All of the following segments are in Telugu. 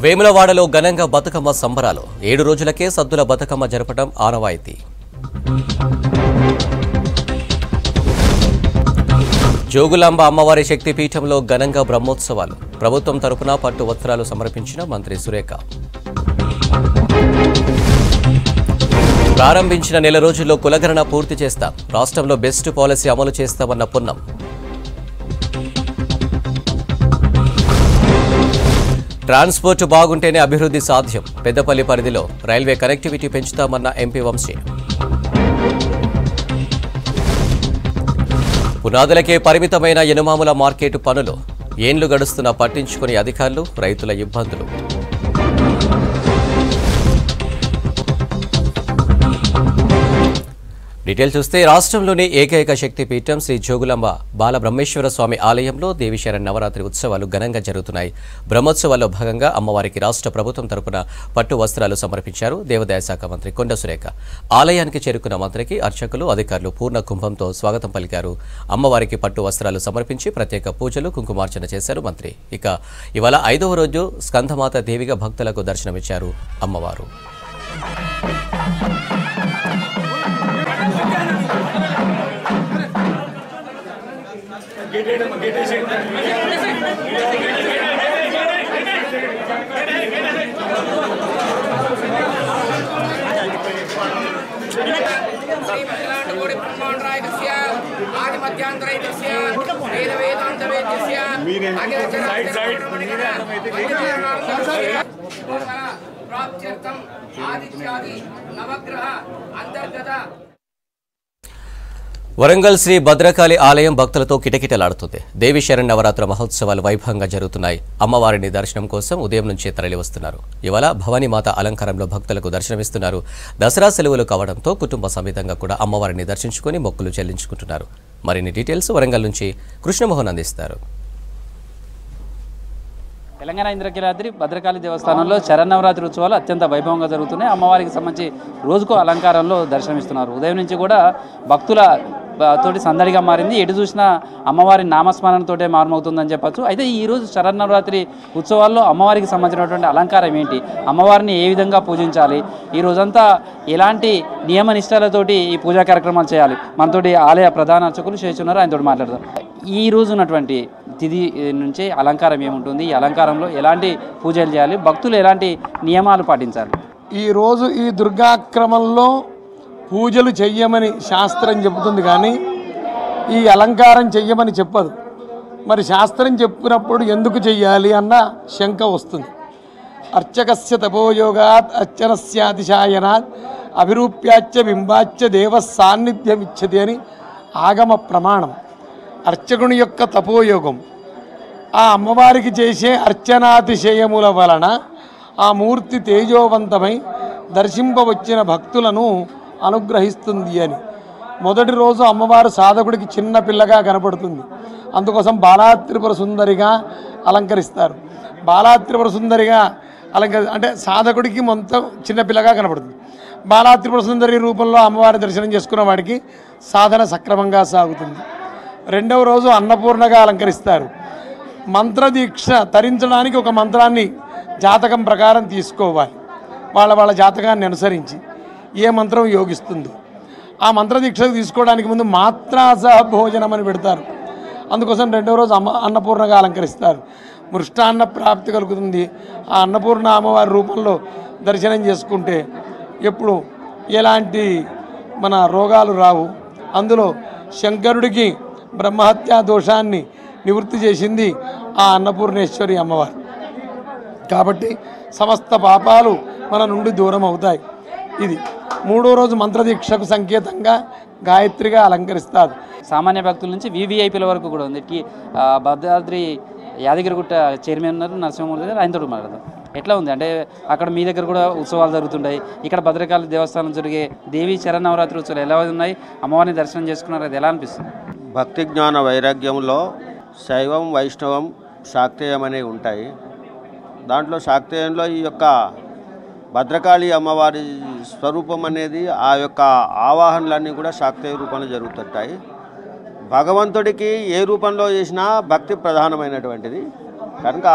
వేములవాడలో ఘనంగా బతుకమ్మ సంబరాలు 7 రోజులకే సద్దుల బతుకమ్మ జరపడం ఆనవాయితీ. జోగులాంబ అమ్మవారి శక్తిపీఠంలో ఘనంగా బ్రహ్మోత్సవాలు. ప్రభుత్వం తరపున పట్టు వస్త్రాలు సమర్పించిన మంత్రి సురేఖ. ప్రారంభించిన నెల రోజుల్లో కులగణన పూర్తి చేస్తాం. రాష్ట్రంలో బెస్ట్ పాలసీ అమలు చేస్తామన్న పున్నం. ట్రాన్స్పోర్ట్ బాగుంటేనే అభివృద్ధి సాధ్యం. పెద్దపల్లి పరిధిలో రైల్వే కనెక్టివిటీ పెంచుతామన్న ఎంపీ వంశీ. పునాదులకే పరిమితమైన ఎనుమాముల మార్కెట్ పనులు. ఏండ్లు గడుస్తున్నా పట్టించుకునే అధికారులు, రైతుల ఇబ్బందులు. డీటెయిల్ చూస్తే రాష్ట్రంలోని ఏకైక శక్తిపీఠం శ్రీ జోగులాంబ బాలబ్రహ్మేశ్వర స్వామి ఆలయంలో దేవీశరణ్ నవరాత్రి ఉత్సవాలు ఘనంగా జరుగుతున్నాయి. బ్రహ్మోత్సవాల్లో భాగంగా అమ్మవారికి రాష్ట్ర ప్రభుత్వం తరపున పట్టు వస్త్రాలు సమర్పించారు దేవాదాయ శాఖ మంత్రి కొండ సురేఖ. ఆలయానికి చేరుకున్న మంత్రికి అర్చకులు, అధికారులు పూర్ణ కుంభంతో స్వాగతం పలికారు. అమ్మవారికి పట్టు వస్త్రాలు సమర్పించి ప్రత్యేక పూజలు, కుంకుమార్చన చేశారు మంత్రి. ఇక ఇవాళ 5వ రోజు స్కందమాత దేవిగా భక్తులకు దర్శనమిచ్చారు అమ్మవారు. వరంగల్ శ్రీ భద్రకాళి ఆలయం భక్తులతో కిటకిటలాడుతుంది. దేవీశరణ్ నవరాత్రి మహోత్సవాలు వైభవంగా జరుగుతున్నాయి. అమ్మవారిని దర్శనం కోసం ఉదయం నుంచే తరలివస్తున్నారు. ఇవాళ భవానీమాత అలంకారంలో భక్తులకు దర్శనమిస్తున్నారు. దసరా సెలవులు కావడంతో కుటుంబ సమేతంగా కూడా అమ్మవారిని దర్శించుకుని మొక్కులు చెల్లించుకుంటున్నారు. మరిన్ని డీటెయిల్స్ వరంగల్ నుంచి కృష్ణమోహన్ అందిస్తారు. తెలంగాణ ఇంద్రకీలాద్రి భద్రకాళి దేవస్థానంలో శరన్నవరాత్రి ఉత్సవాలు అత్యంత వైభవంగా జరుగుతున్నాయి. అమ్మవారికి సంబంధించి రోజుకో అలంకారంలో దర్శనమిస్తున్నారు. ఉదయం నుంచి కూడా భక్తుల తోటి సందడిగా మారింది. ఎటు చూసినా అమ్మవారి నామస్మరణతోటే మారుమవుతుందని చెప్పచ్చు. అయితే ఈరోజు శరన్నవరాత్రి ఉత్సవాల్లో అమ్మవారికి సంబంధించినటువంటి అలంకారం ఏంటి, అమ్మవారిని ఏ విధంగా పూజించాలి, ఈ రోజంతా ఎలాంటి నియమ నిష్టలతోటి ఈ పూజా కార్యక్రమాలు చేయాలి, మనతోటి ఆలయ ప్రధాన అర్చకులు చేస్తున్నారు, ఆయనతోటి మాట్లాడదాం. ఈ రోజు ఉన్నటువంటి తిథి నుంచి అలంకారం ఏముంటుంది, ఈ అలంకారంలో ఎలాంటి పూజలు చేయాలి, భక్తులు ఎలాంటి నియమాలు పాటించాలి? ఈరోజు ఈ దుర్గాక్రమంలో పూజలు చెయ్యమని శాస్త్రం చెబుతుంది, కానీ ఈ అలంకారం చెయ్యమని చెప్పదు. మరి శాస్త్రం చెప్పినప్పుడు ఎందుకు చెయ్యాలి అన్న శంక వస్తుంది. అర్చకస్య తపోయోగాత్ అర్చనస్యాతిశాయనాత్ అభిరూప్యాచ్య బింబాచ్య దేవ సాన్నిధ్యమిచ్చతి అని ఆగమ ప్రమాణం. అర్చకుని యొక్క తపోయోగం ఆ అమ్మవారికి చేసే అర్చనాతిశయముల వలన ఆ మూర్తి తేజోవంతమై దర్శింపవచ్చిన భక్తులను అనుగ్రహిస్తుంది అని. మొదటి రోజు అమ్మవారు సాధకుడికి చిన్న పిల్లగా కనపడుతుంది. అందుకోసం బాలాత్రిపుర సుందరిగా అలంకరిస్తారు. బాలాత్రిపుర సుందరిగా అంటే సాధకుడికి మొత్తం చిన్నపిల్లగా కనపడుతుంది. బాలాత్రిపుర సుందరి రూపంలో అమ్మవారి దర్శనం చేసుకున్న వాడికి సాధన సక్రమంగా సాగుతుంది. రెండవ రోజు అన్నపూర్ణగా అలంకరిస్తారు. మంత్రదీక్ష తరించడానికి ఒక మంత్రాన్ని జాతకం ప్రకారం తీసుకోవాలి. వాళ్ళ జాతకాన్ని అనుసరించి ఏ మంత్రం యోగిస్తుందో ఆ మంత్రదీక్షకు తీసుకోవడానికి ముందు మాత్రాసహ భోజనం అని పెడతారు. అందుకోసం రెండవ రోజు అన్నపూర్ణగా అలంకరిస్తారు. మృష్టాన్న ప్రాప్తి కలుగుతుంది. ఆ అన్నపూర్ణ అమ్మవారి రూపంలో దర్శనం చేసుకుంటే ఎప్పుడు ఎలాంటి మన రోగాలు రావు. అందులో శంకరుడికి బ్రహ్మహత్యా దోషాన్ని నివృత్తి చేసింది ఆ అన్నపూర్ణేశ్వరి అమ్మవారు. కాబట్టి సమస్త పాపాలు మన నుండి దూరం అవుతాయి. ఇది మూడో రోజు మంత్రదీక్షకు సంకేతంగా గాయత్రిగా అలంకరిస్తారు. సామాన్య భక్తుల నుంచి వివిఐపీల వరకు కూడా ఉంది. భద్రాద్రి యాదగిరిగుట్ట చైర్మన్ ఉన్నారు నరసింహమూర్తి గారు, ఆయనతో మాట్లాడదాం. ఎట్లా ఉంది అంటే అక్కడ మీ దగ్గర కూడా ఉత్సవాలు జరుగుతుంటాయి, ఇక్కడ భద్రకాళి దేవస్థానం జరిగే దేవీ శరన్నవరాత్రి ఉత్సవాలు ఎలా ఉన్నాయి, అమ్మవారిని దర్శనం చేసుకున్నారు, అది ఎలా అనిపిస్తుంది? భక్తి జ్ఞాన వైరాగ్యంలో శైవం, వైష్ణవం, శాక్తేయం అనేవి ఉంటాయి. దాంట్లో శాక్తేయంలో ఈ యొక్క భద్రకాళి అమ్మవారి స్వరూపం అనేది ఆ యొక్క ఆవాహనలన్నీ కూడా శాక్తేయ రూపంలో జరుగుతుంటాయి. భగవంతుడికి ఏ రూపంలో చేసినా భక్తి ప్రధానమైనటువంటిది కనుక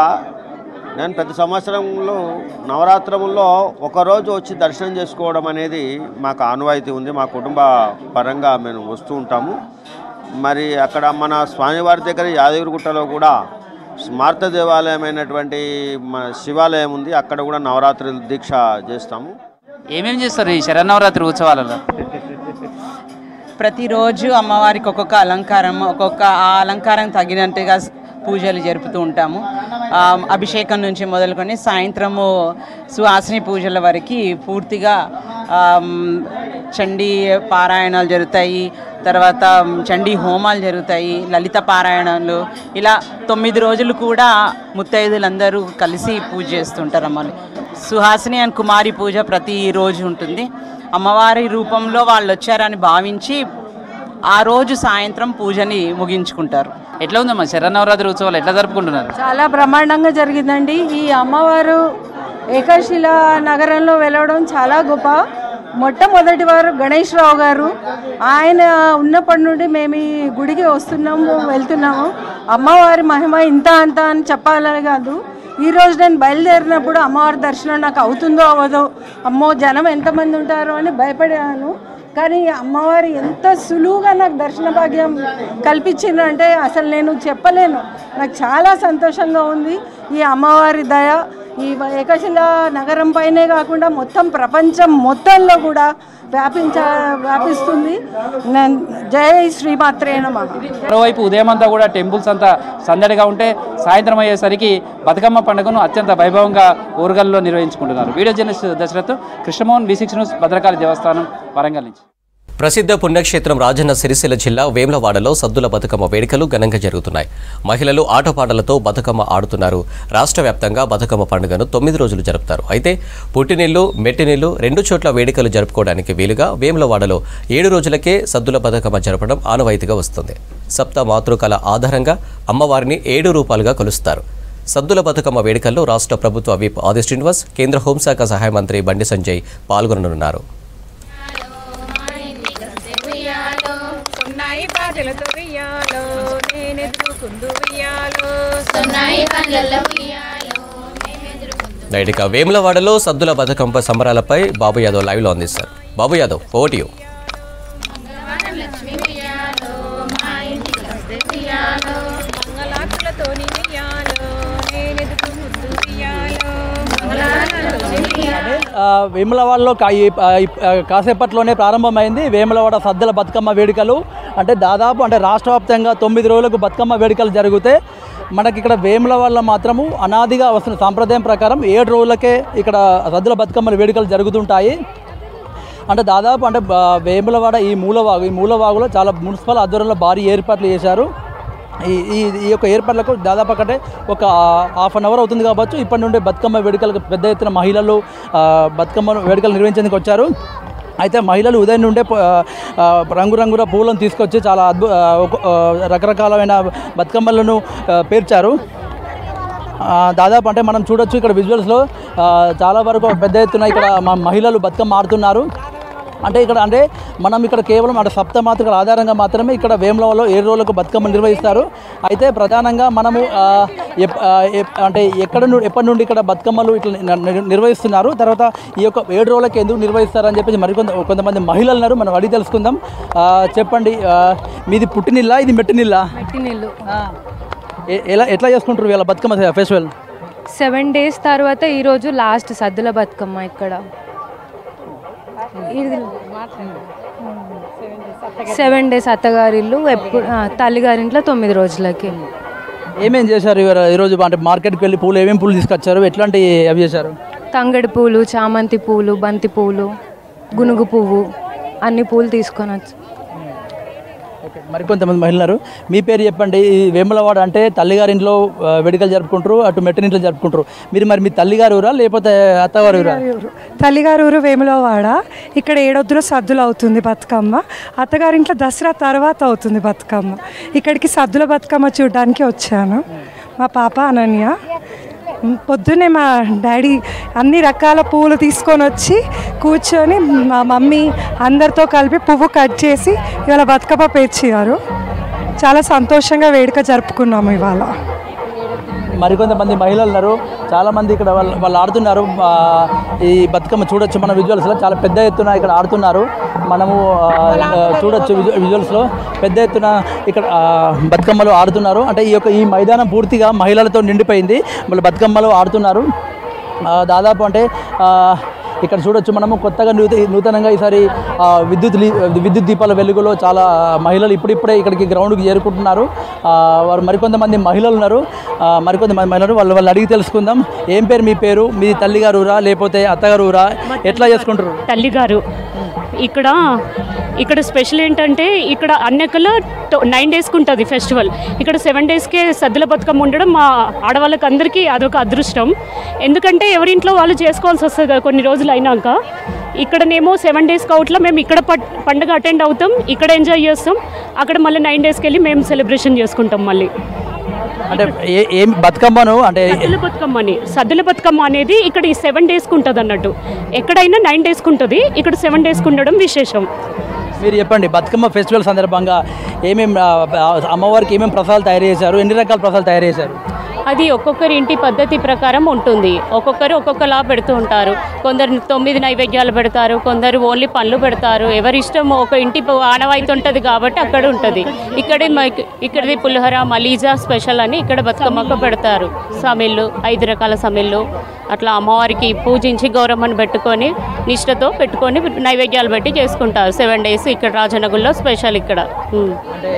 నేను ప్రతి సంవత్సరంలో నవరాత్రుల్లో ఒకరోజు వచ్చి దర్శనం చేసుకోవడం అనేది మాకు ఆనవాయితీ ఉంది. మా కుటుంబ పరంగా మేము వస్తూ ఉంటాము. మరి అక్కడ మన స్వామివారి దగ్గర యాదగిరిగుట్టలో కూడా స్మార్త దేవాలయమైనటువంటి శివాలయం ఉంది. అక్కడ కూడా నవరాత్రి దీక్ష చేస్తాము. ఏమేమి చేస్తారు ఈ శరన్నవరాత్రి ఉత్సవాలలో? ప్రతిరోజు అమ్మవారికి ఒక్కొక్క అలంకారం, ఆ అలంకారం తగినట్టుగా పూజలు జరుపుతూ ఉంటాము. అభిషేకం నుంచి మొదలుకొని సాయంత్రము సుహాసిని పూజల వరకు పూర్తిగా చండీ పారాయణాలు జరుగుతాయి. తర్వాత చండీ హోమాలు జరుగుతాయి, లలిత పారాయణాలు. ఇలా 9 రోజులు కూడా ముత్తైదులందరూ కలిసి పూజ చేస్తుంటారు అమ్మని. సుహాసిని అండ్ కుమారి పూజ ప్రతిరోజు ఉంటుంది. అమ్మవారి రూపంలో వాళ్ళు వచ్చారని భావించి ఆ రోజు సాయంత్రం పూజని ముగించుకుంటారు. ఎట్లా ఉందమ్మా శరన్నవరాత్రి ఉత్సవాలు ఎట్లా జరుపుకుంటున్నారు? చాలా బ్రహ్మాండంగా జరిగిందండి. ఈ అమ్మవారు ఏకశిల నగరంలో వెళ్ళడం చాలా గొప్ప. మొట్టమొదటి వారు గణేష్ రావు గారు. ఆయన ఉన్నప్పటి నుండి మేము ఈ గుడికి వస్తున్నాము, వెళ్తున్నాము. అమ్మవారి మహిమ ఇంత అంత అని చెప్పాలని కాదు. ఈరోజు నేను బయలుదేరినప్పుడు అమ్మవారి దర్శనం నాకు అవుతుందో అవ్వదో, అమ్మో జనం ఎంతమంది ఉంటారో అని భయపడాను. కానీ అమ్మవారు ఎంత సులువుగా నాకు దర్శన భాగ్యం కల్పించిందంటే అసలు నేను చెప్పలేను. నాకు చాలా సంతోషంగా ఉంది. ఈ అమ్మవారి దయ ఈ ఏకశిల నగరం పైనే కాకుండా మొత్తం ప్రపంచం మొత్తంలో కూడా వ్యాపిస్తుంది. జై శ్రీమాత్రే నమః. మరోవైపు ఉదయం అంతా కూడా టెంపుల్స్ అంతా సందడిగా ఉంటే సాయంత్రం అయ్యేసరికి బతుకమ్మ పండుగను అత్యంత వైభవంగా ఊరుగల్లో నిర్వహించుకుంటున్నారు. Video journalist Dasharath, Krishnamohan, V6 news, Bhadrakali దేవస్థానం, వరంగల్ నుంచి. ప్రసిద్ధ పుణ్యక్షేత్రం రాజన్న సిరిసిల్ల జిల్లా వేములవాడలో సద్దుల బతుకమ్మ వేడుకలు ఘనంగా జరుగుతున్నాయి. మహిళలు ఆటపాటలతో బతుకమ్మ ఆడుతున్నారు. రాష్ట్ర వ్యాప్తంగా బతుకమ్మ పండుగను 9 రోజులు జరుపుతారు. అయితే పుట్టినిల్లు, మెట్టినిల్లు 2 చోట్ల వేడుకలు జరుపుకోవడానికి వీలుగా వేములవాడలో 7 రోజులకే సద్దుల బతుకమ్మ జరపడం ఆనవాయితీగా వస్తుంది. సప్త మాతృకల ఆధారంగా అమ్మవారిని 7 రూపాలుగా కొలుస్తారు. సద్దుల బతుకమ్మ వేడుకల్లో రాష్ట్ర ప్రభుత్వ విప్ ఆది శ్రీనివాస్, కేంద్ర హోంశాఖ సహాయ మంత్రి బండి సంజయ్ పాల్గొననున్నారు. నైటిక వేములవాడలో సద్దుల బతుకమ్మ సంబరాలపై బాబు యాదవ్ లైవ్లో అందిస్తారు. బాబు యాదవ్, ఓవర్ టు యు. వేములవాడలో కాసేపట్లోనే ప్రారంభమైంది వేములవాడ సద్దుల బతుకమ్మ వేడుకలు. అంటే దాదాపు రాష్ట్ర వ్యాప్తంగా 9 రోజులకు బతుకమ్మ వేడుకలు జరిగితే మనకి ఇక్కడ వేములవాడలో మాత్రము అనాదిగా వస్తున్న సాంప్రదాయం ప్రకారం 7 రోజులకే ఇక్కడ సద్దుల బతుకమ్మల వేడుకలు జరుగుతుంటాయి. అంటే దాదాపు వేములవాడ ఈ మూలవాగులో చాలా మున్సిపల్ ఆధ్వర్యంలో భారీ ఏర్పాట్లు చేశారు. ఈ యొక్క ఏర్పాట్లకు దాదాపు ఒక హాఫ్ అన్ అవర్ అవుతుంది కావచ్చు. ఇప్పటి నుండి బతుకమ్మ వేడుకలకు పెద్ద ఎత్తున మహిళలు బతుకమ్మ వేడుకలు నిర్వహించేందుకు వచ్చారు. అయితే మహిళలు ఉదయం నుండే రంగురంగుల పూలను తీసుకొచ్చి చాలా రకరకాలైన బతుకమ్మలను పేర్చారు. దాదాపు మనం చూడొచ్చు ఇక్కడ విజువల్స్లో చాలా వరకు పెద్ద ఎత్తున ఇక్కడ మహిళలు బతుకమ్మ ఆడుతున్నారు. మనం ఇక్కడ కేవలం సప్తమాతృకల ఆధారంగా మాత్రమే ఇక్కడ వేములవాడలో 7 రోజులకు బతుకమ్మ నిర్వహిస్తారు. అయితే ప్రధానంగా మనము ఎప్పటి నుండి ఇక్కడ బతుకమ్మలు ఇట్లా నిర్వహిస్తున్నారు, తర్వాత ఈ యొక్క 7 రోజులకు ఎందుకు నిర్వహిస్తారని చెప్పేసి కొంతమంది మహిళలు ఉన్నారు. మనం అడిగి తెలుసుకుందాం. చెప్పండి, మీది పుట్టినిల్లా, ఇది మెట్టినిల్లా? మెట్టినిల్లు. ఎట్లా చేసుకుంటారు వీళ్ళ బతుకమ్మ ఫెస్టివల్? 7 డేస్ తర్వాత ఈరోజు లాస్ట్ సద్దుల బతుకమ్మ. ఇక్కడ 7 డేస్ అత్తగారిల్లు, ఎప్పుడు తల్లిగారింట్లో 9 రోజులకి. ఏమేం చేశారు ఈరోజు? మార్కెట్కి వెళ్ళి పూలు ఏమేమి పూలు తీసుకొచ్చారు, ఎట్లాంటి అవి చేశారు? తంగడి పూలు, చామంతి పూలు, బంతి పూలు, గునుగు పువ్వు, అన్ని పూలు తీసుకొని వచ్చి. మరికొంతమంది మహిళలు, మీ పేరు చెప్పండి. ఈ వేములవాడ అంటే తల్లిగారింట్లో వేడుకలు జరుపుకుంటారు, అటు మెట్టినింట్లో జరుపుకుంటారు. మరి మీ తల్లిగారు ఊరా లేకపోతే అత్తగారు ఊరా? తల్లిగారు ఊరు వేములవాడ. ఇక్కడ 7 సద్దులు అవుతుంది బతుకమ్మ. అత్తగారింట్లో దసరా తర్వాత అవుతుంది బతుకమ్మ. ఇక్కడికి సద్దుల బతుకమ్మ చూడడానికి వచ్చాను. మా పాప అనన్య. పొద్దున్నే మా డాడీ అన్ని రకాల పువ్వులు తీసుకొని వచ్చి కూర్చొని మా మమ్మీ అందరితో కలిపి పువ్వు కట్ చేసి ఇవాళ బతుకమ్మ పేర్చారు. చాలా సంతోషంగా వేడుక జరుపుకున్నాము ఇవాళ. మరికొంతమంది మహిళలు ఉన్నారు. చాలామంది ఇక్కడ వాళ్ళు ఆడుతున్నారు. ఈ బతుకమ్మ చూడొచ్చు మన విజువల్స్లో, చాలా పెద్ద ఎత్తున ఇక్కడ ఆడుతున్నారు. మనము చూడొచ్చు విజువల్స్లో పెద్ద ఎత్తున ఇక్కడ బతుకమ్మలు ఆడుతున్నారు. అంటే ఈ మైదానం పూర్తిగా మహిళలతో నిండిపోయింది. వాళ్ళు బతుకమ్మలు ఆడుతున్నారు. దాదాపు అంటే ఇక్కడ చూడొచ్చు మనము కొత్తగా నూతనంగా ఈసారి విద్యుత్ దీపాల వెలుగులో చాలా మహిళలు ఇప్పుడిప్పుడే ఇక్కడికి గ్రౌండ్కి చేరుకుంటున్నారు. వారు మరికొంతమంది మహిళలు ఉన్నారు. మరికొంతమంది మహిళలు వాళ్ళు అడిగి తెలుసుకుందాం. ఏం పేరు మీ పేరు? మీ తల్లిగారు ఊరా లేకపోతే అత్తగారు ఊరా? ఎట్లా చేసుకుంటారు? తల్లిగారు. ఇక్కడ స్పెషల్ ఏంటంటే ఇక్కడ అన్నకల్లో 9 డేస్కి ఉంటుంది ఫెస్టివల్. ఇక్కడ 7 డేస్కే సద్దుల బతుకమ్మ ఉండడం మా ఆడవాళ్ళకి అందరికీ అదొక అదృష్టం. ఎందుకంటే ఎవరింట్లో వాళ్ళు చేసుకోవాల్సి వస్తుంది కదా కొన్ని రోజులు అయినాక. ఇక్కడనేమో 7 డేస్కి అవుట్లో మేము ఇక్కడ పండుగ అటెండ్ అవుతాం, ఇక్కడ ఎంజాయ్ చేస్తాం. అక్కడ మళ్ళీ 9 డేస్కి వెళ్ళి మేము సెలబ్రేషన్ చేసుకుంటాం. మళ్ళీ అంటే ఏం బతుకమ్మను అంటే సద్దుల బతుకమ్మ అనేది ఇక్కడ ఈ 7 డేస్కి ఉంటుంది అన్నట్టు. ఎక్కడైనా 9 డేస్కి ఉంటుంది, ఇక్కడ 7 డేస్కి ఉండడం విశేషం. మీరు చెప్పండి, బతుకమ్మ ఫెస్టివల్ సందర్భంగా అమ్మవారికి ఏమేమి ప్రసాదాలు తయారు చేశారు? ఎన్ని రకాల ప్రసాదాలు తయారు చేశారు? అది ఒక్కొక్కరి ఇంటి పద్ధతి ప్రకారం ఉంటుంది. ఒక్కొక్కరు ఒక్కొక్కలా పెడుతూ ఉంటారు. కొందరు 9 నైవేద్యాలు పెడతారు, కొందరు ఓన్లీ పండ్లు పెడతారు. ఎవరి ఇష్టం, ఒక ఇంటి ఆనవాయితీ ఉంటుంది కాబట్టి అక్కడ ఉంటుంది. ఇక్కడది పులిహోర మలీజా స్పెషల్ అని ఇక్కడ బతుకమ్మకు పెడతారు. సమిళ్ళు 5 రకాల సమిళ్ళు అట్లా అమ్మవారికి పూజించి గౌరమ్మను పెట్టుకొని నిష్ఠతో పెట్టుకొని నైవేద్యాలు పెట్టి చేసుకుంటారు 7 డేస్. ఇక్కడ రాజనగుల్లో స్పెషల్ ఇక్కడ. అంటే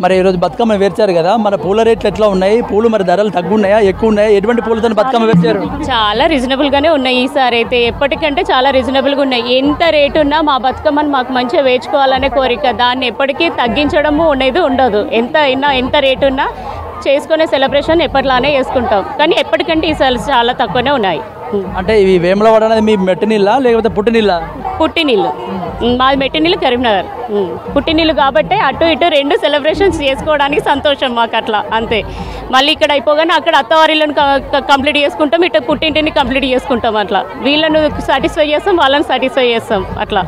మరి ఈరోజు బతుకమ్మ వేర్చారు కదా, మన పూల రేట్లు ఎట్లా ఉన్నాయి? పూలు మరి ధరలు తగ్గున్నాయా ఎక్కువ ఉన్నాయా? ఎటువంటి పూలతో బతుకమ్మ వేర్చారు? చాలా రీజనబుల్గానే ఉన్నాయి ఈసారి అయితే. ఎప్పటికంటే చాలా రీజనబుల్గా ఉన్నాయి. ఎంత రేటు ఉన్నా మా బతుకమ్మను మాకు మంచిగా వేర్చుకోవాలనే కోరిక. దాన్ని ఎప్పటికీ తగ్గించడము అనేది ఉండదు. ఎంత రేటు ఉన్నా చేసుకునే సెలబ్రేషన్ ఎప్పటిలానే చేసుకుంటాం. కానీ ఎప్పటికంటే ఈసారి చాలా తక్కువనే ఉన్నాయి. అంటే ఇవి వేములవాడ అనేది మీ మెట్టినీళ్ళ లేకపోతే పుట్టినీళ్ళ? పుట్టినీళ్ళు. మాది మెట్టినీళ్ళు కరీంనగర్. పుట్టినీళ్ళు కాబట్టి అటు ఇటు 2 సెలబ్రేషన్స్ చేసుకోవడానికి సంతోషం మాకు అట్లా అంతే. మళ్ళీ ఇక్కడ అయిపోగానే అక్కడ అత్తవారిలను కంప్లీట్ చేసుకుంటాం, ఇటు పుట్టింటిని కంప్లీట్ చేసుకుంటాం. అట్లా వీళ్ళను సాటిస్ఫై చేస్తాం, వాళ్ళని సాటిస్ఫై చేస్తాం అట్లా.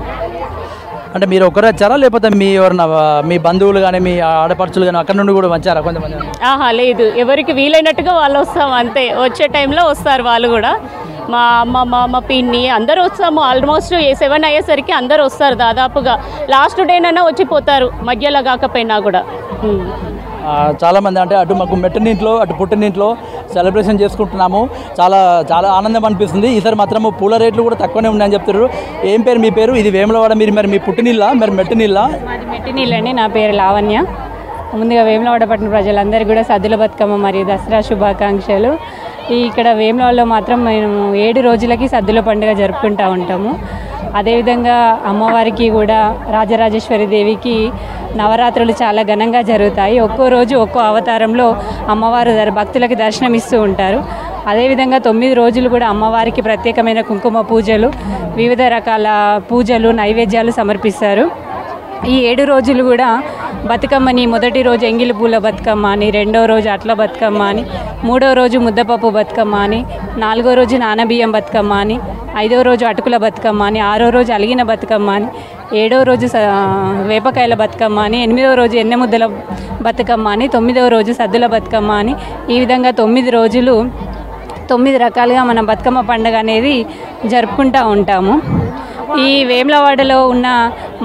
అంటే మీరు ఒకరు వచ్చారా లేకపోతే మీ బంధువులు కానీ మీ ఆడపడుచులు కానీ అక్కడ నుండి కూడా వచ్చారా కొంతమంది? లేదు, ఎవరికి వీలైనట్టుగా వాళ్ళు వస్తాం అంతే. వచ్చే టైంలో వస్తారు వాళ్ళు కూడా. మా అమ్మ మా పిన్ని అందరూ వస్తాము. ఆల్మోస్ట్ 7 అయ్యేసరికి అందరూ వస్తారు దాదాపుగా. లాస్ట్ డేనైనా వచ్చిపోతారు మధ్యలో కాకపోయినా కూడా. చాలామంది అంటే అటు మాకు మెట్టనింట్లో అటు పుట్టినింట్లో సెలబ్రేషన్ చేసుకుంటున్నాము. చాలా చాలా ఆనందం అనిపిస్తుంది. ఈసారి మాత్రము పూల రేట్లు కూడా తక్కువనే ఉన్నాయని చెప్తున్నారు. ఏం పేరు మీ పేరు? ఇది వేములవాడ. మరి మీ పుట్టినిళ్ళ మరి మెట్టనిళ్ళ? మాది మెట్టినిళ్ళండి. నా పేరు లావణ్య. ముందుగా వేములవాడ పట్టణ ప్రజలందరికీ కూడా సద్దుల బతుకమ్మ మరియు దసరా శుభాకాంక్షలు. ఇక్కడ వేములవాడలో మాత్రం మేము 7 రోజులకి సద్దుల పండుగ జరుపుకుంటూ ఉంటాము. అదేవిధంగా అమ్మవారికి కూడా రాజరాజేశ్వరి దేవికి నవరాత్రులు చాలా ఘనంగా జరుగుతాయి. ఒక్కో రోజు ఒక్కో అవతారంలో అమ్మవారు భక్తులకి దర్శనమిస్తూ ఉంటారు. అదేవిధంగా 9 రోజులు కూడా అమ్మవారికి ప్రత్యేకమైన కుంకుమ పూజలు, వివిధ రకాల పూజలు, నైవేద్యాలు సమర్పిస్తారు. ఈ 7 రోజులు కూడా బతుకమ్మని మొదటి రోజు ఎంగిలి పూల బతుకమ్మ అని, 2వ రోజు అట్ల బతుకమ్మ అని, 3వ రోజు ముద్దపప్పు బతుకమ్మ అని, 4వ రోజు నానబియ్యం బతుకమ్మ అని, 5వ రోజు అటుకుల బతుకమ్మ అని, 6వ రోజు అలిగిన బతుకమ్మ అని, 7వ రోజు వేపకాయల బతుకమ్మ అని, 8వ రోజు ఎన్నెముద్దల బతుకమ్మ అని, 9వ రోజు సద్దుల బతుకమ్మ అని, ఈ విధంగా 9 రోజులు 9 రకాలుగా మనం బతుకమ్మ పండుగ అనేది జరుపుకుంటూ ఉంటాము. ఈ వేములవాడలో ఉన్న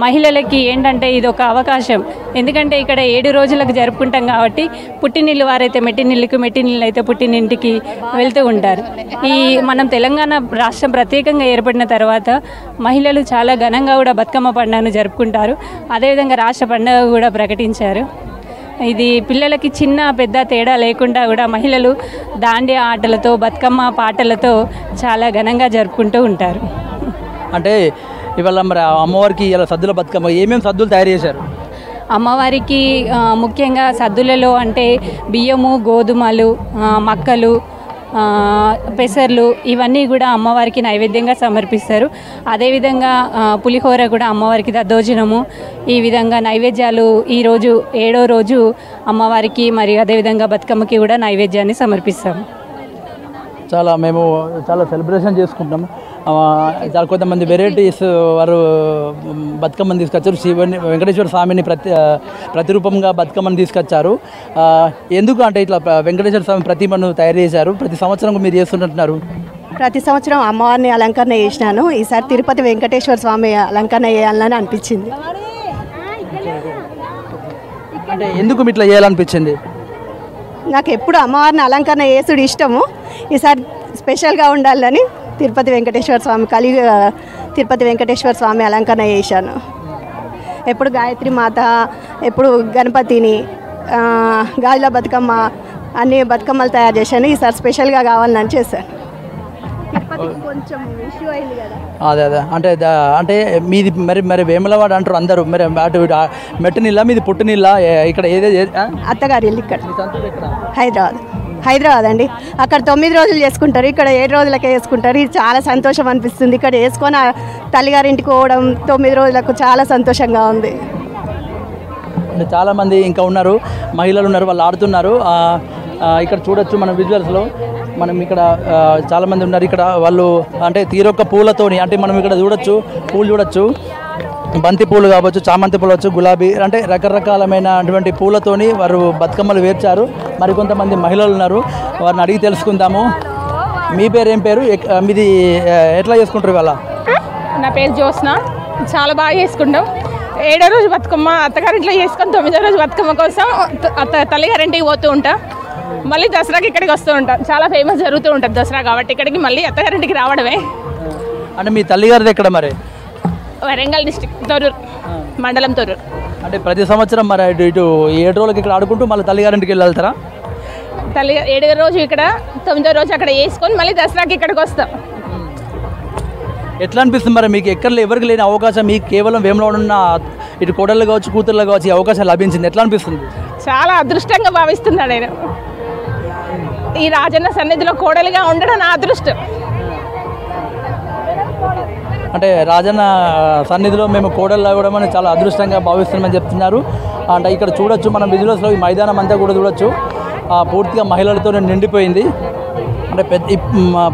మహిళలకి ఏంటంటే ఇది ఒక అవకాశం. ఎందుకంటే ఇక్కడ 7 రోజులకు జరుపుకుంటాం కాబట్టి పుట్టినిల్లు వారైతే మెట్టినిల్లుకు, మెట్టినిల్లు అయితే పుట్టినింటికి వెళ్తూ ఉంటారు. ఈ మనం తెలంగాణ రాష్ట్రం ప్రత్యేకంగా ఏర్పడిన తర్వాత మహిళలు చాలా ఘనంగా కూడా బతుకమ్మ పండుగను జరుపుకుంటారు. అదేవిధంగా రాష్ట్ర పండుగ కూడా ప్రకటించారు. ఇది పిల్లలకి చిన్న పెద్ద తేడా లేకుండా కూడా మహిళలు దాండియా ఆటలతో, బతుకమ్మ పాటలతో చాలా ఘనంగా జరుపుకుంటూ ఉంటారు. అంటే ఇవాళ మరి అమ్మవారికి ఇలా సద్దుల బతుకమ్మ ఏమేమి సద్దులు తయారు చేశారు? అమ్మవారికి ముఖ్యంగా సద్దులలో అంటే బియ్యము, గోధుమలు, మక్కలు, పెసర్లు ఇవన్నీ కూడా అమ్మవారికి నైవేద్యంగా సమర్పిస్తారు. అదేవిధంగా పులిహోర కూడా అమ్మవారికి దద్దోజనము. ఈ విధంగా నైవేద్యాలు ఈరోజు 7వ రోజు అమ్మవారికి మరియు అదేవిధంగా బతుకమ్మకి కూడా నైవేద్యాన్ని సమర్పిస్తాము. మేము చాలా సెలబ్రేషన్ చేసుకుంటాము. చాలా కొంతమంది వెరైటీస్ వారు బతుకమ్మని తీసుకొచ్చారు. శివుని వెంకటేశ్వర స్వామిని ప్రతిరూపంగా బతుకమ్మని తీసుకొచ్చారు. ఎందుకు అంటే ఇట్లా వెంకటేశ్వర స్వామి ప్రతిమను తయారు చేశారు? ప్రతి సంవత్సరం మీరు చేస్తుంటున్నారు? ప్రతి సంవత్సరం అమ్మవారిని అలంకరణ చేసినాను. ఈసారి తిరుపతి వెంకటేశ్వర స్వామి అలంకరణ చేయాలని అనిపించింది. అంటే ఎందుకు ఇట్లా చేయాలనిపించింది? నాకు ఎప్పుడు అమ్మవారిని అలంకరణ చేసుడు ఇష్టము. ఈసారి స్పెషల్గా ఉండాలని తిరుపతి వెంకటేశ్వర స్వామి తిరుపతి వెంకటేశ్వర స్వామి అలంకరణ చేశాను. ఎప్పుడు గాయత్రి మాత, ఎప్పుడు గణపతిని, గాజుల బతుకమ్మ అన్ని బతుకమ్మలు తయారు చేశాను. ఈసారి స్పెషల్గా కావాలని చేశాను. కొంచెం ఇష్యూ అయింది కదా. అదే అంటే మీది మరి వేములవాడ అంటారు అందరూ. మరి అటు మెట్టు నీళ్ళ మీది పుట్టు నీళ్ళ ఇక్కడ అత్తగారి ఇల్లు ఇక్కడ హైదరాబాద్ అండి. అక్కడ 9 రోజులు చేసుకుంటారు, ఇక్కడ 7 రోజులకే చేసుకుంటారు. ఇది చాలా సంతోషం అనిపిస్తుంది. ఇక్కడ చేసుకొని తల్లిగారింటికి పోవడం 9 రోజులకు చాలా సంతోషంగా ఉంది. చాలామంది ఇంకా ఉన్నారు, మహిళలు ఉన్నారు, వాళ్ళు ఆడుతున్నారు. ఇక్కడ చూడొచ్చు మనం విజువల్స్లో. మనం ఇక్కడ చాలామంది ఉన్నారు. ఇక్కడ వాళ్ళు అంటే తీరొక్క పూలతోని అంటే మనం ఇక్కడ పూలు చూడొచ్చు. బంతి పూలు కావచ్చు, చామంతి పూలు కావచ్చు, గులాబీ అంటే రకరకాలమైనటువంటి పూలతోని వారు బతుకమ్మలు వేర్చారు. మరి కొంతమంది మహిళలు ఉన్నారు, వారిని అడిగి తెలుసుకుందాము. మీ పేరు ఏం పేరు? మీది ఎట్లా చేసుకుంటారు ఇవాళ? నా పేరు జ్యోత్స్న. చాలా బాగా చేసుకుంటాం. 7వ రోజు బతుకమ్మ అత్తగారింట్లో చేసుకొని 9వ రోజు బతుకమ్మ కోసం తల్లిగారింటికి పోతూ ఉంటాం. మళ్ళీ దసరాకి ఇక్కడికి వస్తూ ఉంటాం. చాలా ఫేమస్ జరుగుతూ ఉంటుంది దసరా కాబట్టి ఇక్కడికి మళ్ళీ అత్తగారింటికి రావడమే. అంటే మీ తల్లిగారిది ఎక్కడ మరి? వరంగల్ డిస్ట్రిక్ట్, తొర్రూరు మండలం, తొర్రూరు. అంటే ప్రతి సంవత్సరం మరి ఇటు 7 రోజులకి ఇక్కడ ఆడుకుంటూ మళ్ళీ తల్లిగారింటికి వెళ్తారా? 7వ రోజు ఇక్కడ, 9వ రోజు అక్కడ వేసుకొని మళ్ళీ దసరాకి ఇక్కడికి వస్తాం. ఎట్లా అనిపిస్తుంది మరి మీకు? ఎవరికి లేని అవకాశం మీకు కేవలం వేములవాడ ఉన్న ఇటు కోడళ్ళు కావచ్చు, కూతుర్లు కావచ్చు, ఈ అవకాశం లభించింది. ఎట్లా అనిపిస్తుంది? చాలా అదృష్టంగా భావిస్తున్నాను నేను. ఈ రాజన్న సన్నిధిలో కోడలిగా ఉండడం నా అదృష్టం. అంటే రాజన్న సన్నిధిలో మేము కోడళ్ళు అవ్వడం అని చాలా అదృష్టంగా భావిస్తున్నామని చెప్తున్నారు. అంటే ఇక్కడ చూడొచ్చు మనం విజువల్స్లో ఈ మైదానం అంతా కూడా చూడొచ్చు. పూర్తిగా మహిళలతో నిండిపోయింది. అంటే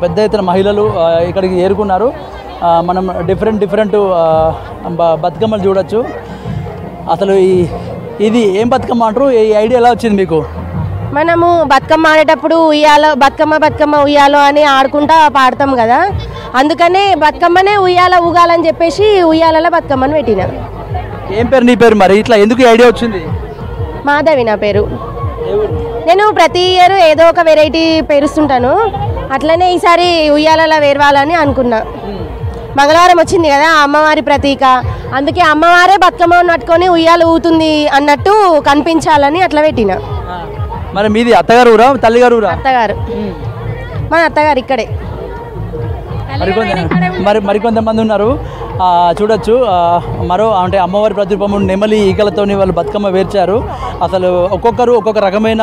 పెద్ద ఎత్తున మహిళలు ఇక్కడికి చేరుకున్నారు. మనం డిఫరెంట్ బతుకమ్మలు చూడొచ్చు. అసలు ఇది ఏం బతుకమ్మ అంటారు? ఈ ఐడియా ఎలా వచ్చింది మీకు? మనము బతుకమ్మ ఆడేటప్పుడు ఉయ్యాలో బతుకమ్మ ఉయ్యాలో అని ఆడుకుంటా పాడతాం కదా, అందుకనే బతుకమ్మనే ఉయ్యాల ఊగాలని చెప్పేసి ఉయ్యాలలో బతుకమ్మని పెట్టిన. ఏం పేరు నీ పేరు మరి? ఇట్లా ఎందుకు ఐడియా వచ్చింది? మాధవి నా పేరు. నేను ప్రతి ఇయర్ ఏదో ఒక వెరైటీ పేరుస్తుంటాను. అట్లనే ఈసారి ఉయ్యాలలో వేరవాలని అనుకున్నా. మంగళవారం వచ్చింది కదా అమ్మవారి ప్రతీక, అందుకే అమ్మవారే బతుకమ్మ నట్టుకొని ఉయ్యాలు ఊగుతుంది అన్నట్టు కనిపించాలని అట్లా పెట్టిన. మరి మీది అత్తగారు ఊరా తల్లిగారు ఊరా? అత్తగారు. మన అత్తగారు ఇక్కడే. మరికొంతమంది ఉన్నారు చూడొచ్చు. మరో అంటే అమ్మవారి ప్రతిరూపము నెమలి ఈకలతోని వాళ్ళు బతుకమ్మ వేర్చారు. అసలు ఒక్కొక్కరు ఒక్కొక్క రకమైన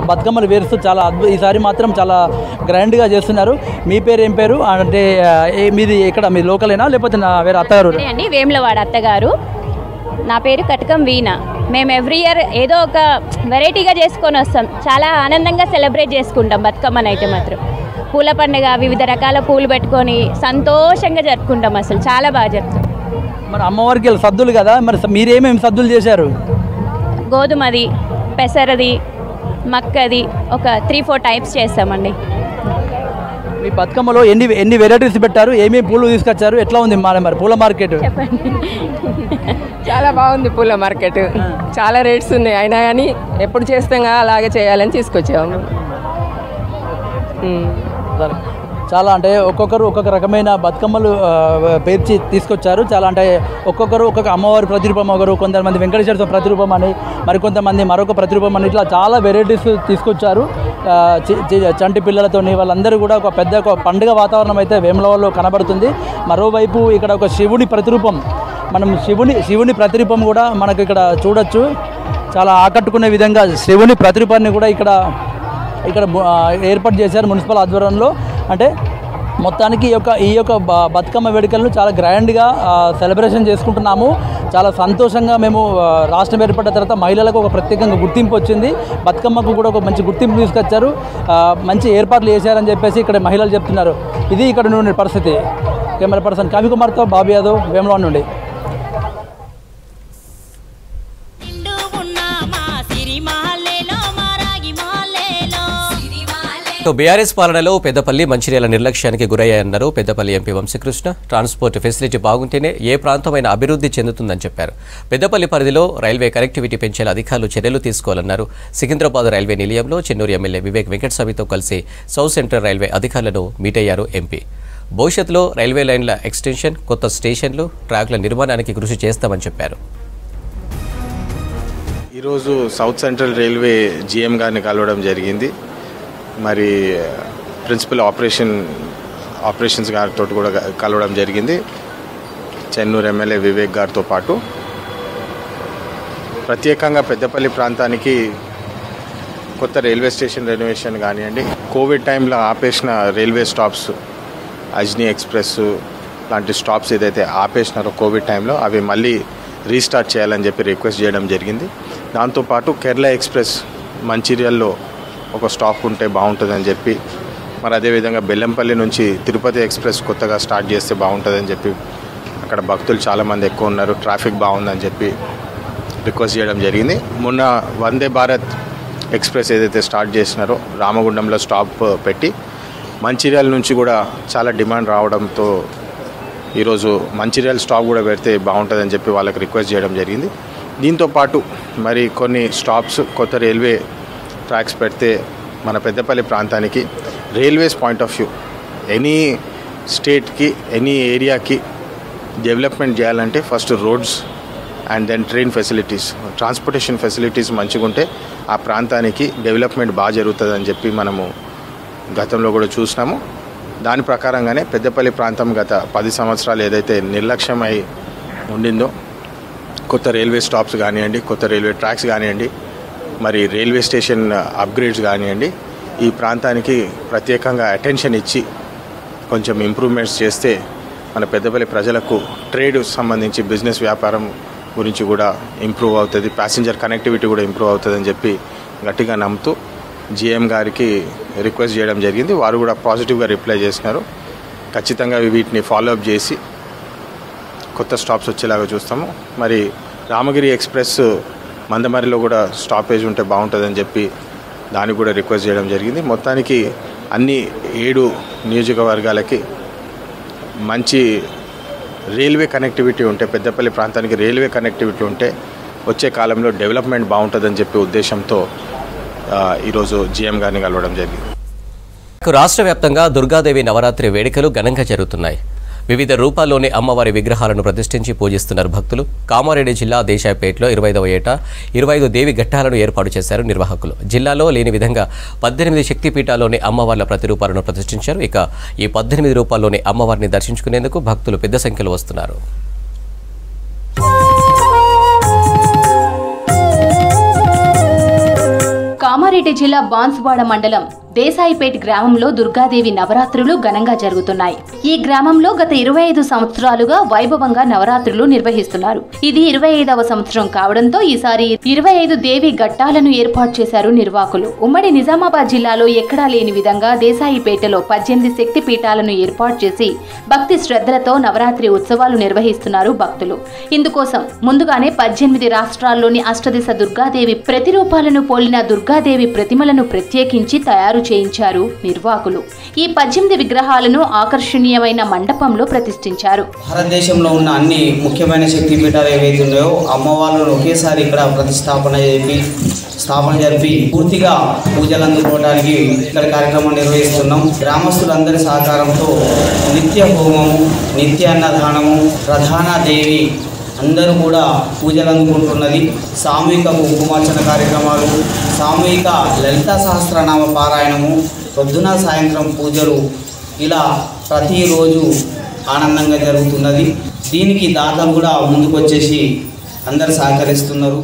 బతుకమ్మలు వేరుస్తూ చాలా ఈసారి మాత్రం చాలా గ్రాండ్గా చేస్తున్నారు. మీ పేరు ఏం పేరు? అంటే మీది ఇక్కడ మీ లోకలేనా లేకపోతే వేరే అత్తగారు? అండి వేములవాడ అత్తగారు. నా పేరు కటకం వీణ. మేము ఎవ్రీ ఇయర్ ఏదో ఒక వెరైటీగా చేసుకొని వస్తాం. చాలా ఆనందంగా సెలబ్రేట్ చేసుకుంటాం బతుకమ్మని. అయితే మాత్రం పూల పండుగ, వివిధ రకాల పూలు పెట్టుకొని సంతోషంగా జరుపుకుంటాం. అసలు చాలా బాగా జరుపుతాం. మరి అమ్మవారికి సద్దులు కదా, మరి మీరేమేమి సద్దులు చేశారు? గోధుమది, పెసరది, మక్కది, ఒక 3-4 టైప్స్ చేస్తామండి. మీ బతుకమ్మలో ఎన్ని వెరైటీస్ పెట్టారు? ఏమేమి పూలు తీసుకొచ్చారు? ఎట్లా ఉంది మరి పూల మార్కెట్? చెప్పండి. చాలా బాగుంది పూల మార్కెట్. చాలా రేట్స్ ఉన్నాయి, అయినా కానీ ఎప్పుడు చేస్తాం అలాగే చేయాలని తీసుకొచ్చాము. చాలా అంటే ఒక్కొక్కరు ఒక్కొక్క రకమైన బతుకమ్మలు పేర్చి తీసుకొచ్చారు. చాలా అంటే ఒక్కొక్కరు ఒక్కొక్క అమ్మవారి ప్రతిరూపం, ఒకరు కొంతమంది వెంకటేశ్వర స్వామి ప్రతిరూపం అని, మరికొంతమంది మరొక ప్రతిరూపం అని, ఇట్లా చాలా వెరైటీస్ తీసుకొచ్చారు. చంటి పిల్లలతోని వాళ్ళందరూ కూడా ఒక పెద్ద పండుగ వాతావరణం అయితే వేములవాడలో కనబడుతుంది. మరోవైపు ఇక్కడ ఒక శివుని ప్రతిరూపం, మనం శివుని ప్రతిరూపం కూడా మనకు ఇక్కడ చూడొచ్చు. చాలా ఆకట్టుకునే విధంగా శివుని ప్రతిరూపాన్ని కూడా ఇక్కడ ఏర్పాటు చేశారు మున్సిపల్ ఆధ్వర్యంలో. అంటే మొత్తానికి ఈ యొక్క బతుకమ్మ వేడుకలను చాలా గ్రాండ్గా సెలబ్రేషన్ చేసుకుంటున్నాము. చాలా సంతోషంగా మేము రాష్ట్రం ఏర్పడిన తర్వాత మహిళలకు ఒక ప్రత్యేకంగా గుర్తింపు వచ్చింది. బతుకమ్మకు కూడా ఒక మంచి గుర్తింపు తీసుకొచ్చారు, మంచి ఏర్పాట్లు చేశారని చెప్పేసి ఇక్కడ మహిళలు చెప్తున్నారు. ఇది ఇక్కడ నుండి పరిస్థితి. కెమెరా పర్సన్ కవికుమార్తో బాబు యాదవ్, వేములవాడ నుండి. బీఆర్ఎస్ పాలనలో పెద్దపల్లి మంచిర్యాల నిర్లక్ష్యానికి గురయ్యాయన్నారు Peddapalli MP Vamsikrishna. Transport facility బాగుంటేనే ఏ ప్రాంతమైనా అభివృద్ధి చెందుతుందని చెప్పారు. పెద్దపల్లి పరిధిలో రైల్వే కనెక్టివిటీ పెంచేలా అధికారులు చర్యలు తీసుకోవాలన్నారు. సికింద్రాబాద్ రైల్వే నిలయంలో చెన్నూరు ఎమ్మెల్యే వివేక్ వెంకటస్వామితో కలిసి సౌత్ సెంట్రల్ రైల్వే అధికారులను మీట్ అయ్యారు ఎంపీ. భవిష్యత్తులో రైల్వే లైన్ల ఎక్స్టెన్షన్, కొత్త స్టేషన్లు, ట్రాక్ల నిర్మాణానికి కృషి చేస్తామని చెప్పారు. ఈరోజు సౌత్ సెంట్రల్ రైల్వే జీఎం గారిని కలవడం జరిగింది. మరి ప్రిన్సిపల్ ఆపరేషన్స్ గారితో కూడా కలవడం జరిగింది. చెన్నూరు ఎమ్మెల్యే వివేక్ గారితో పాటు ప్రత్యేకంగా పెద్దపల్లి ప్రాంతానికి కొత్త రైల్వే స్టేషన్ రెనోవేషన్ కానివ్వండి, కోవిడ్ టైంలో ఆపేసిన రైల్వే స్టాప్స్, అజ్నీ ఎక్స్ప్రెస్ లాంటి స్టాప్స్ ఏదైతే ఆపేసినారో కోవిడ్ టైంలో అవి మళ్ళీ రీస్టార్ట్ చేయాలని చెప్పి రిక్వెస్ట్ చేయడం జరిగింది. దాంతోపాటు కేరళ ఎక్స్ప్రెస్ మంచిర్యాల్లో ఒక స్టాప్ ఉంటే బాగుంటుందని చెప్పి, మరి అదేవిధంగా బెల్లంపల్లి నుంచి తిరుపతి ఎక్స్ప్రెస్ కొత్తగా స్టార్ట్ చేస్తే బాగుంటుందని చెప్పి, అక్కడ భక్తులు చాలామంది ఎక్కువ ఉన్నారు, ట్రాఫిక్ బాగుందని చెప్పి రిక్వెస్ట్ చేయడం జరిగింది. మొన్న వందే భారత్ ఎక్స్ప్రెస్ ఏదైతే స్టార్ట్ చేసినారో రామగుండంలో స్టాప్ పెట్టి మంచిర్యాల నుంచి కూడా చాలా డిమాండ్ రావడంతో ఈరోజు మంచిర్యాల స్టాప్ కూడా పెడితే బాగుంటుందని చెప్పి వాళ్ళకి రిక్వెస్ట్ చేయడం జరిగింది. దీంతోపాటు మరి కొన్ని స్టాప్స్, కొత్త రైల్వే ట్రాక్స్ పెడితే మన పెద్దపల్లి ప్రాంతానికి railways point of view any స్టేట్కి, ఎనీ ఏరియాకి డెవలప్మెంట్ చేయాలంటే first roads and then train facilities, transportation facilities మంచిగా ఉంటే ఆ ప్రాంతానికి డెవలప్మెంట్ బాగా జరుగుతుందని చెప్పి మనము గతంలో కూడా చూసినాము. దాని ప్రకారంగానే పెద్దపల్లి ప్రాంతం గత 10 సంవత్సరాలు ఏదైతే నిర్లక్ష్యమై ఉండిందో, కొత్త రైల్వే స్టాప్స్ కానివ్వండి, కొత్త రైల్వే ట్రాక్స్ కానివ్వండి, మరి రైల్వే స్టేషన్ అప్గ్రేడ్స్ కానివ్వండి, ఈ ప్రాంతానికి ప్రత్యేకంగా అటెన్షన్ ఇచ్చి కొంచెం ఇంప్రూవ్మెంట్స్ చేస్తే మన పెద్దపల్లి ప్రజలకు ట్రేడ్ సంబంధించి బిజినెస్ వ్యాపారం గురించి కూడా ఇంప్రూవ్ అవుతుంది, ప్యాసింజర్ కనెక్టివిటీ కూడా ఇంప్రూవ్ అవుతుందని చెప్పి గట్టిగా నమ్ముతూ జీఎం గారికి రిక్వెస్ట్ చేయడం జరిగింది. వారు కూడా పాజిటివ్గా రిప్లై చేసినారు. ఖచ్చితంగా వీటిని ఫాలోఅప్ చేసి కొత్త స్టాప్స్ వచ్చేలాగా చూస్తాము. మరి రామగిరి ఎక్స్ప్రెస్ మందమరిలో కూడా స్టాపేజ్ ఉంటే బాగుంటుందని చెప్పి దానికి కూడా రిక్వెస్ట్ చేయడం జరిగింది. మొత్తానికి అన్ని 7 నియోజకవర్గాలకి మంచి రైల్వే కనెక్టివిటీ ఉంటే, పెద్దపల్లి ప్రాంతానికి రైల్వే కనెక్టివిటీ ఉంటే వచ్చే కాలంలో డెవలప్మెంట్ బాగుంటుందని చెప్పి ఉద్దేశంతో ఈరోజు జీఎం గారిని కలవడం జరిగింది. రాష్ట్ర వ్యాప్తంగా దుర్గాదేవి నవరాత్రి వేడుకలు ఘనంగా జరుగుతున్నాయి. వివిధ రూపాల్లోని అమ్మవారి విగ్రహాలను ప్రతిష్ఠించి పూజిస్తున్నారు భక్తులు. కామారెడ్డి జిల్లా దేశాయపేటలో 25వ ఏట 25 దేవి ఘట్టాలను ఏర్పాటు చేశారు నిర్వాహకులు. జిల్లాలో లేని విధంగా 18 శక్తిపీఠాల్లోని అమ్మవార్ల ప్రతిరూపాలను ప్రతిష్ఠించారు. ఇక ఈ 18 రూపాల్లోని అమ్మవారిని దర్శించుకునేందుకు భక్తులు పెద్ద సంఖ్యలో వస్తున్నారు. కామారెడ్డి జిల్లా బాన్సువాడ మండలం దేశాయిపేట్ గ్రామంలో దుర్గాదేవి నవరాత్రులు ఘనంగా జరుగుతున్నాయి. ఈ గ్రామంలో గత 25 సంవత్సరాలుగా వైభవంగా నవరాత్రులు నిర్వహిస్తున్నారు. ఇది 25వ సంవత్సరం కావడంతో ఈసారి 25 దేవి ఘట్టాలను ఏర్పాటు చేశారు నిర్వాహకులు. ఉమ్మడి నిజామాబాద్ జిల్లాలో ఎక్కడా లేని విధంగా దేశాయిపేటలో 18 శక్తి పీఠాలను ఏర్పాటు చేసి భక్తి శ్రద్ధలతో నవరాత్రి ఉత్సవాలు నిర్వహిస్తున్నారు భక్తులు. ఇందుకోసం ముందుగానే 18 రాష్ట్రాల్లోని అష్టదిశ దుర్గాదేవి ప్రతిరూపాలను పోలిన దుర్గాదేవి ప్రతిమలను ప్రత్యేకించి తయారు చేయించారు నిర్వాహకులు. ఈ 18 విగ్రహాలను ఆకర్షణీయమైన మండపంలో ప్రతిష్ఠించారు. భారతదేశంలో ఉన్న అన్ని ముఖ్యమైన శక్తి పీఠాలు ఏవైతే ఉన్నాయో అమ్మవార్లను ఒకేసారి ఇక్కడ స్థాపన జరిపి పూర్తిగా పూజలు అందుకోవడానికి ఇక్కడ కార్యక్రమం నిర్వహిస్తున్నాం. గ్రామస్తులందరి సహకారంతో నిత్య హోమము, నిత్య అన్నదానము, ప్రధాన దేవి అందరూ కూడా పూజలు అందుకుంటున్నది. సామూహిక కుంకుమార్చన కార్యక్రమాలు, సామూహిక లలితా సహస్రనామ పారాయణము, పొద్దున సాయంత్రం పూజలు, ఇలా ప్రతిరోజు ఆనందంగా జరుగుతున్నది. దీనికి దాతలు కూడా ముందుకు వచ్చేసి అందరు సహకరిస్తున్నారు.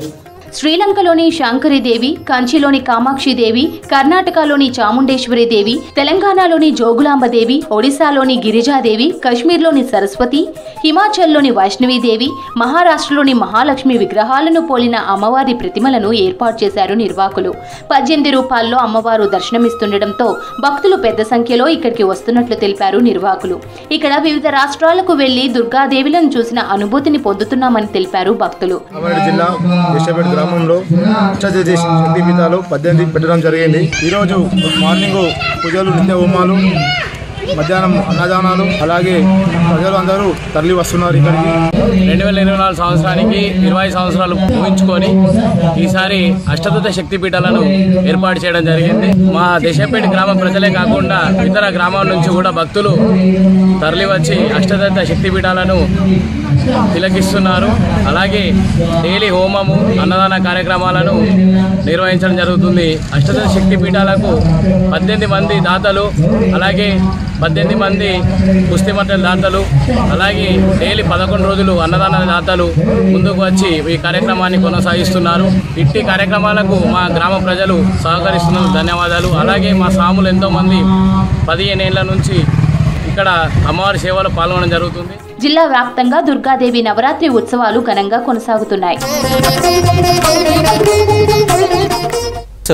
శ్రీలంకలోని శాంకరీదేవి, కంచిలోని కామాక్షిదేవి, కర్ణాటకలోని చాముండేశ్వరిదేవి, తెలంగాణలోని జోగులాంబదేవి, ఒడిశాలోని గిరిజాదేవి, కశ్మీర్లోని సరస్వతి, హిమాచల్లోని వైష్ణవీదేవి, మహారాష్ట్రలోని మహాలక్ష్మి విగ్రహాలను పోలిన అమ్మవారి ప్రతిమలను ఏర్పాటు చేశారు నిర్వాహకులు. 18 రూపాల్లో అమ్మవారు దర్శనమిస్తుండటంతో భక్తులు పెద్ద సంఖ్యలో ఇక్కడికి వస్తున్నట్లు తెలిపారు నిర్వాహకులు. ఇక్కడ వివిధ రాష్ట్రాలకు వెళ్లి దుర్గాదేవిలను చూసిన అనుభూతిని పొందుతున్నామని తెలిపారు భక్తులు. గ్రామంలో శక్తిపీఠాలు 18 పెట్టడం జరిగింది. ఈరోజు మార్నింగ్ పూజలు, నిత్య హోమాలు, మధ్యాహ్నం అన్నదానాలు, అలాగే ప్రజలు అందరూ తరలి వస్తున్నారు ఇక్కడికి. 2024 సంవత్సరానికి 20 సంవత్సరాలు ఊహించుకొని ఈసారి అష్టదత్త శక్తిపీఠాలను ఏర్పాటు చేయడం జరిగింది. మా దేశపేట గ్రామ ప్రజలే కాకుండా ఇతర గ్రామాల నుంచి కూడా భక్తులు తరలి వచ్చి అష్టదత్త శక్తిపీఠాలను తిలకిస్తున్నారు. అలాగే డైలీ హోమము, అన్నదాన కార్యక్రమాలను నిర్వహించడం జరుగుతుంది. అష్టదశ శక్తి పీఠాలకు 18 మంది దాతలు, అలాగే 18 మంది కుస్తీ మంటల దాతలు, అలాగే డైలీ 11 రోజులు అన్నదాన దాతలు ముందుకు వచ్చి ఈ కార్యక్రమాన్ని కొనసాగిస్తున్నారు. ఇట్టి కార్యక్రమాలకు మా గ్రామ ప్రజలు సహకరిస్తున్నందుకు ధన్యవాదాలు. అలాగే మా స్వాములు ఎంతోమంది 15 ఏళ్ల నుంచి ఇక్కడ అమ్మవారి సేవలో పాల్గొనడం జరుగుతుంది. జిల్లా వ్యాప్తంగా దుర్గాదేవి నవరాత్రి ఉత్సవాలు ఘనంగా కొనసాగుతున్నాయి.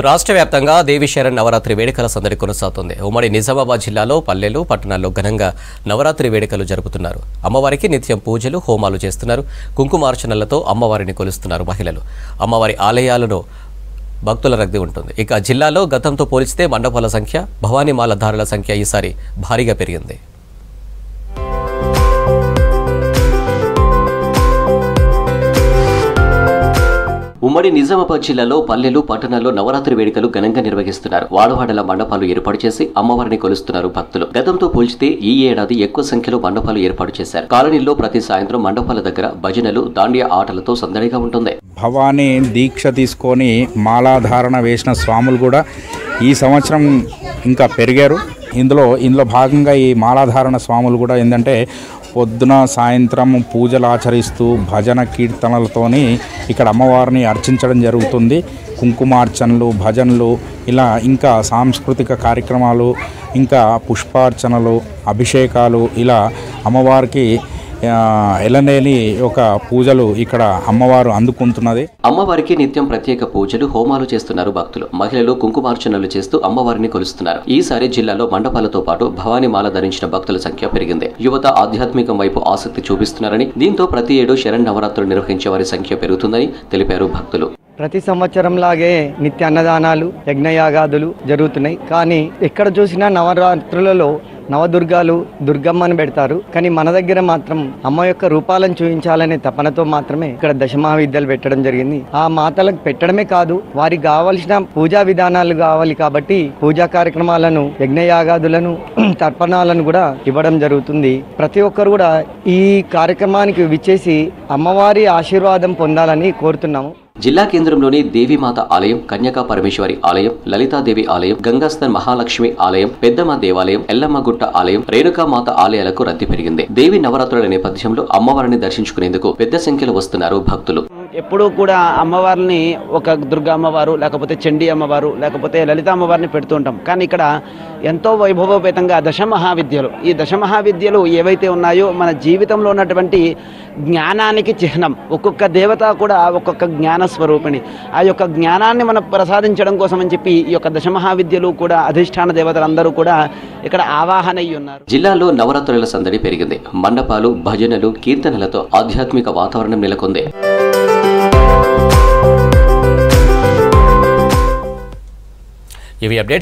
రాష్ట్ర వ్యాప్తంగా దేవి శరణ్ నవరాత్రి వేడుకల సందడి కొనసాగుతుంది. ఉమ్మడి నిజామాబాద్ జిల్లాలో పల్లెలు, పట్టణాల్లో ఘనంగా నవరాత్రి వేడుకలు జరుపుతున్నారు. అమ్మవారికి నిత్యం పూజలు, హోమాలు చేస్తున్నారు. కుంకుమార్చనలతో అమ్మవారిని కొలుస్తున్నారు మహిళలు. అమ్మవారి ఆలయాలలో భక్తుల రద్దీ ఉంటుంది. ఇక జిల్లాలో గతంతో పోల్చితే మండపాల సంఖ్య, భవానీమాల ధారల సంఖ్య ఈసారి భారీగా పెరిగింది. ఉమ్మడి నిజామాబాద్ జిల్లాలో పల్లెలు, పట్టణాల్లో నవరాత్రి వేడుకలు ఘనంగా నిర్వహిస్తున్నారు. వాడవాడల మండపాలు ఏర్పాటు చేసి అమ్మవారిని కొలుస్తున్నారు భక్తులు. గతంతో పోల్చితే ఈ ఏడాది ఎక్కువ సంఖ్యలో మండపాలు ఏర్పాటు చేశారు. కాలనీల్లో ప్రతి సాయంత్రం మండపాల దగ్గర భజనలు, దాండియా ఆటలతో సందడిగా ఉంటుంది. భవానీ దీక్ష తీసుకొని మాలాధారణ వేసిన స్వాములు కూడా ఈ సంవత్సరం ఇంకా పెరిగారు. ఇందులో భాగంగా ఈ మాలాధారణ స్వాములు కూడా ఏంటంటే పొద్దున సాయంత్రం పూజలు ఆచరిస్తూ భజన కీర్తనలతోని ఇక్కడ అమ్మవారిని అర్చించడం జరుగుతుంది. కుంకుమార్చనలు, భజనలు, ఇలా ఇంకా సాంస్కృతిక కార్యక్రమాలు, ఇంకా పుష్పార్చనలు, అభిషేకాలు, ఇలా అమ్మవారికి ఎలనేని ఒక పూజలు ఇక్కడ అమ్మవారు అందుకుంటున్నది. అమ్మవారికి నిత్యం ప్రత్యేక పూజలు, హోమాలు చేస్తున్నారు భక్తులు. మహిళలు కుంకుమార్చనలు చేస్తూ అమ్మవారిని కొలుస్తున్నారు. ఈసారి జిల్లాలో మండపాలతో పాటు భవానీమాల ధరించిన భక్తుల సంఖ్య పెరిగింది. యువత ఆధ్యాత్మికం వైపు ఆసక్తి చూపిస్తున్నారని, దీంతో ప్రతి ఏడు శరణ్ నవరాత్రులు నిర్వహించే వారి సంఖ్య పెరుగుతుందని తెలిపారు భక్తులు. ప్రతి సంవత్సరంలాగే నిత్య అన్నదానాలు, యజ్ఞయాగాదులు జరుగుతున్నాయి. కానీ ఎక్కడ చూసినా నవరాత్రులలో నవదుర్గాలు, దుర్గమ్మని పెడతారు. కానీ మన దగ్గర మాత్రం అమ్మ యొక్క రూపాలను చూపించాలనే తపనతో మాత్రమే ఇక్కడ దశమహావిద్యలు పెట్టడం జరిగింది. ఆ మాతలకు పెట్టడమే కాదు, వారికి కావలసిన పూజా విధానాలు కావాలి కాబట్టి పూజా కార్యక్రమాలను, యజ్ఞయాగాదులను, తర్పణాలను కూడా ఇవ్వడం జరుగుతుంది. ప్రతి ఒక్కరు కూడా ఈ కార్యక్రమానికి విచ్చేసి అమ్మవారి ఆశీర్వాదం పొందాలని కోరుతున్నాము. జిల్లా కేంద్రంలోని దేవీమాత ఆలయం, కన్యకా పరమేశ్వరి ఆలయం, లలితాదేవి ఆలయం, గంగాస్థన్ మహాలక్ష్మి ఆలయం, పెద్దమ్మ దేవాలయం, ఎల్లమ్మగుట్ట ఆలయం, రేణుకామాత ఆలయాలకు రద్దీ పెరిగింది. దేవి నవరాత్రుల నేపథ్యంలో అమ్మవారిని దర్శించుకునేందుకు పెద్ద సంఖ్యలో వస్తున్నారు భక్తులు. ఎప్పుడూ కూడా అమ్మవారిని ఒక దుర్గా అమ్మవారు, లేకపోతే చండీ అమ్మవారు, లేకపోతే లలిత అమ్మవారిని పెడుతూ ఉంటాం. కానీ ఇక్కడ ఎంతో వైభవోపేతంగా దశమహావిద్యలు, ఈ దశమహావిద్యలు ఏవైతే ఉన్నాయో మన జీవితంలో ఉన్నటువంటి జ్ఞానానికి చిహ్నం. ఒక్కొక్క దేవత కూడా ఒక్కొక్క జ్ఞాన స్వరూపిణి. ఆ యొక్క జ్ఞానాన్ని మనం ప్రసాదించడం కోసం అని చెప్పి ఈ యొక్క దశమహావిద్యలు కూడా అధిష్టాన దేవతలందరూ కూడా ఇక్కడ ఆవాహన అయ్యి ఉన్నారు. జిల్లాలో నవరాత్రుల సందడి పెరిగింది. మండపాలు, భజనలు, కీర్తనలతో ఆధ్యాత్మిక వాతావరణం నెలకొంది. ఇవి అప్డేట్స్.